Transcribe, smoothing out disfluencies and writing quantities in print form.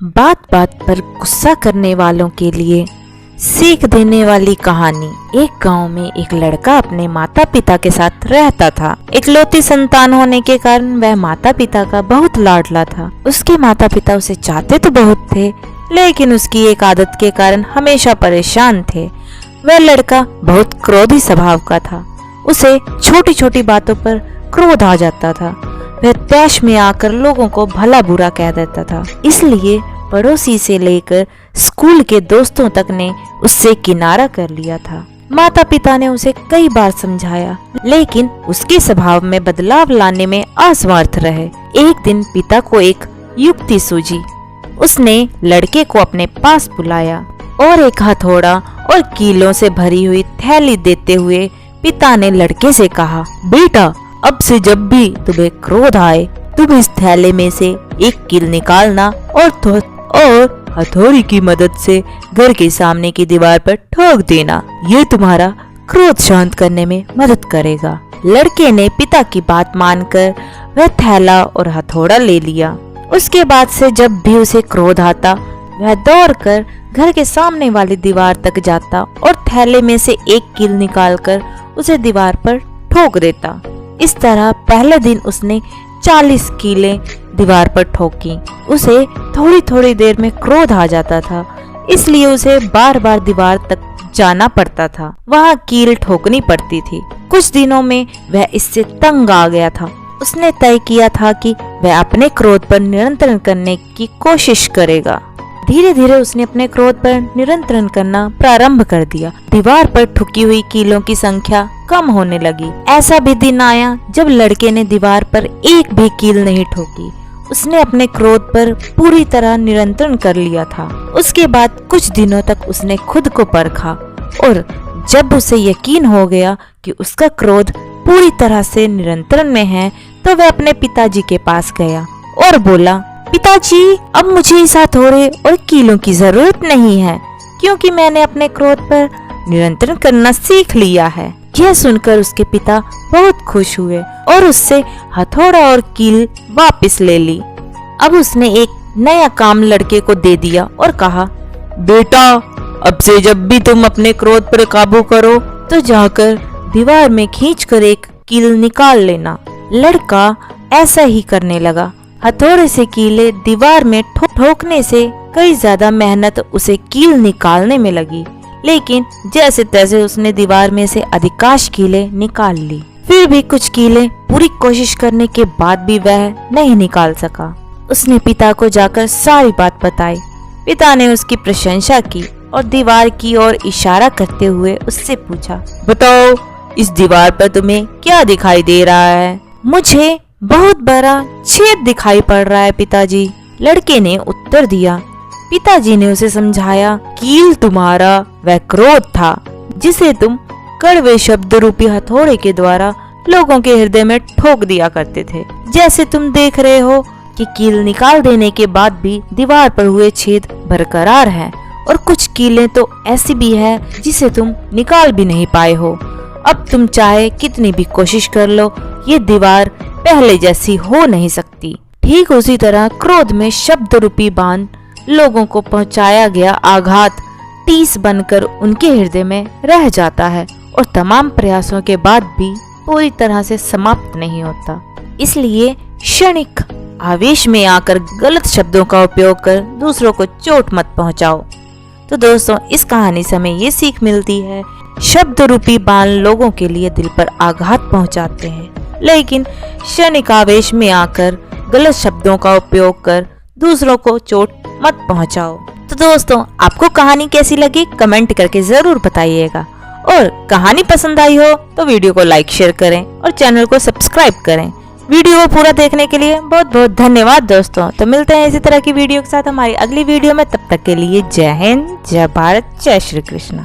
बात बात पर गुस्सा करने वालों के लिए सीख देने वाली कहानी। एक गांव में एक लड़का अपने माता पिता के साथ रहता था। इकलौती संतान होने के कारण वह माता पिता का बहुत लाडला था। उसके माता पिता उसे चाहते तो बहुत थे, लेकिन उसकी एक आदत के कारण हमेशा परेशान थे। वह लड़का बहुत क्रोधी स्वभाव का था। उसे छोटी छोटी बातों पर क्रोध आ जाता था। वह तैश में आकर लोगों को भला बुरा कह देता था। इसलिए पड़ोसी से लेकर स्कूल के दोस्तों तक ने उससे किनारा कर लिया था। माता पिता ने उसे कई बार समझाया, लेकिन उसके स्वभाव में बदलाव लाने में असमर्थ रहे। एक दिन पिता को एक युक्ति सूझी। उसने लड़के को अपने पास बुलाया और एक हथौड़ा और कीलों से भरी हुई थैली देते हुए पिता ने लड़के से कहा, बेटा, अब से जब भी तुम्हें क्रोध आए तुम इस थैले में से एक कील निकालना और हथौड़ी की मदद से घर के सामने की दीवार पर ठोक देना। ये तुम्हारा क्रोध शांत करने में मदद करेगा। लड़के ने पिता की बात मानकर वह थैला और हथौड़ा ले लिया। उसके बाद से जब भी उसे क्रोध आता वह दौड़कर घर के सामने वाली दीवार तक जाता और थैले में से एक कील निकालकर उसे दीवार पर ठोक देता। इस तरह पहले दिन उसने 40 कीलें दीवार पर ठोकी। उसे थोड़ी थोड़ी देर में क्रोध आ जाता था, इसलिए उसे बार बार दीवार तक जाना पड़ता था। वहाँ कील ठोकनी पड़ती थी। कुछ दिनों में वह इससे तंग आ गया था। उसने तय किया था कि वह अपने क्रोध पर नियंत्रण करने की कोशिश करेगा। धीरे धीरे उसने अपने क्रोध पर नियंत्रण करना प्रारंभ कर दिया। दीवार पर ठुकी हुई कीलों की संख्या कम होने लगी। ऐसा भी दिन आया जब लड़के ने दीवार पर एक भी कील नहीं ठोकी। उसने अपने क्रोध पर पूरी तरह नियंत्रण कर लिया था। उसके बाद कुछ दिनों तक उसने खुद को परखा और जब उसे यकीन हो गया कि उसका क्रोध पूरी तरह से नियंत्रण में है, तो वह अपने पिताजी के पास गया और बोला, पिताजी, अब मुझे इस हथौड़े और कीलों की जरूरत नहीं है, क्योंकि मैंने अपने क्रोध पर नियंत्रण करना सीख लिया है। यह सुनकर उसके पिता बहुत खुश हुए और उससे हथौड़ा और कील वापस ले ली। अब उसने एक नया काम लड़के को दे दिया और कहा, बेटा, अब से जब भी तुम अपने क्रोध पर काबू करो तो जाकर दीवार में खींचकर एक कील निकाल लेना। लड़का ऐसा ही करने लगा। हथौड़े से कीले दीवार में ठोकने से कई ज्यादा मेहनत उसे कील निकालने में लगी, लेकिन जैसे तैसे उसने दीवार में से अधिकांश कीले निकाल ली। फिर भी कुछ कीले पूरी कोशिश करने के बाद भी वह नहीं निकाल सका। उसने पिता को जाकर सारी बात बताई। पिता ने उसकी प्रशंसा की और दीवार की ओर इशारा करते हुए उससे पूछा, बताओ, इस दीवार पर तुम्हें क्या दिखाई दे रहा है? मुझे बहुत बड़ा छेद दिखाई पड़ रहा है पिताजी, लड़के ने उत्तर दिया। पिताजी ने उसे समझाया, कील तुम्हारा वह क्रोध था जिसे तुम कड़वे शब्द रूपी हथौड़े के द्वारा लोगों के हृदय में ठोक दिया करते थे। जैसे तुम देख रहे हो कि कील निकाल देने के बाद भी दीवार पर हुए छेद बरकरार हैं, और कुछ कीलें तो ऐसी भी है जिसे तुम निकाल भी नहीं पाए हो। अब तुम चाहे कितनी भी कोशिश कर लो, ये दीवार पहले जैसी हो नहीं सकती। ठीक उसी तरह क्रोध में शब्द रूपी बाण लोगों को पहुंचाया गया आघात टीस बनकर उनके हृदय में रह जाता है और तमाम प्रयासों के बाद भी पूरी तरह से समाप्त नहीं होता। इसलिए क्षणिक आवेश में आकर गलत शब्दों का उपयोग कर दूसरों को चोट मत पहुंचाओ। तो दोस्तों, इस कहानी से हमें ये सीख मिलती है, शब्द रूपी बाण लोगों के लिए दिल पर आघात पहुंचाते हैं, लेकिन क्षणिक आवेश में आकर गलत शब्दों का उपयोग कर दूसरों को चोट मत पहुंचाओ। तो दोस्तों, आपको कहानी कैसी लगी कमेंट करके जरूर बताइएगा, और कहानी पसंद आई हो तो वीडियो को लाइक शेयर करें और चैनल को सब्सक्राइब करें। वीडियो को पूरा देखने के लिए बहुत बहुत धन्यवाद दोस्तों। तो मिलते हैं इसी तरह की वीडियो के साथ हमारी अगली वीडियो में। तब तक के लिए जय हिंद, जय भारत, जय श्री कृष्ण।